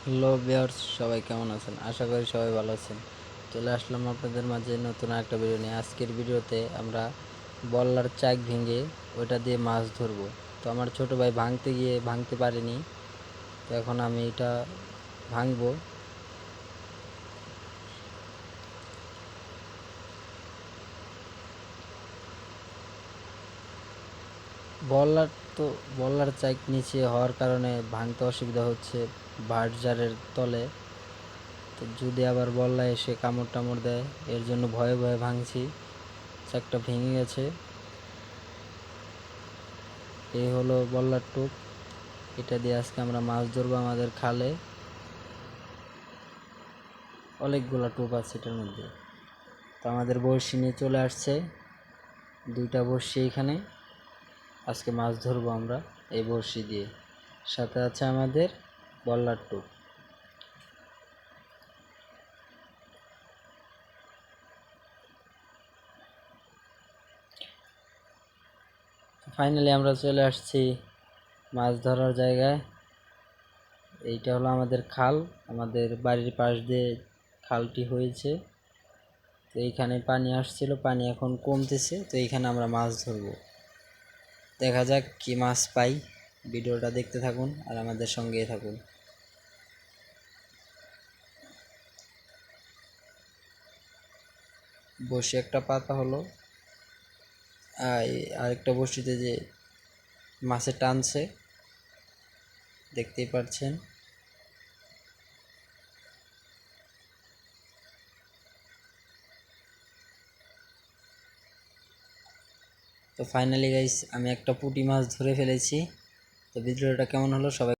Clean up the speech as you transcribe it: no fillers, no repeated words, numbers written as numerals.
Hello viewers, সবাই কেমন আছেন? আশা করি সবাই ভালো আছেন। চলে আসলাম আপনাদের মাঝে নতুন একটা ভিডিও নিয়ে। আজকের ভিডিওতে আমরা বল্লার চাক ভেঙে ওইটা দিয়ে মাছ ধরবো। তো আমার ছোট ভাই ভাঙতে গিয়ে ভাঙতে পারেনি, তো এখন আমি এটা ভাঙবো। বল্লার তো বল্লার চাক নিচে হওয়ার কারণে ভাঙতে অসুবিধা হচ্ছে ভার্জারের তলে। তো যদি আবার বল্লা এসে কামড় টামড় দেয়, এর জন্য ভয়ে ভয়ে ভাঙছি। চাকটা ভেঙে গেছে। এই হলো বল্লার টোপ। এটা দিয়ে আজকে আমরা মাছ ধরবো আমাদের খালে। অনেকগুলা টোপ আছে এটার মধ্যে। তো আমাদের বড়শি নিয়ে চলে আসছে, দুইটা বড়শি এখানে। আজকে মাছ ধরবো আমরা এই বড়শি দিয়ে। সাথে আছে আমাদের বল্লার টোপ। ফাইনালি আমরা চলে আসছি মাছ ধরার জায়গায়। এইটা হলো আমাদের খাল, আমাদের বাড়ির পাশ দিয়ে খালটি হয়েছে। তো এইখানে পানি আসছিল, পানি এখন কমতেছে। তো এইখানে আমরা মাছ ধরবো। দেখা যাক কি মাছ পাই। ভিডিওটা দেখতে থাকুন আর আমাদের সঙ্গেই থাকুন। বসি একটা পাতা হলো, আরেকটা বসিতে যে মাছে টানছে দেখতেই পাচ্ছেন। তো ফাইনালি গাইস, আমি একটা পুঁটি মাছ ধরে ফেলেছি। তো ভিডিওটা কেমন হলো সবাই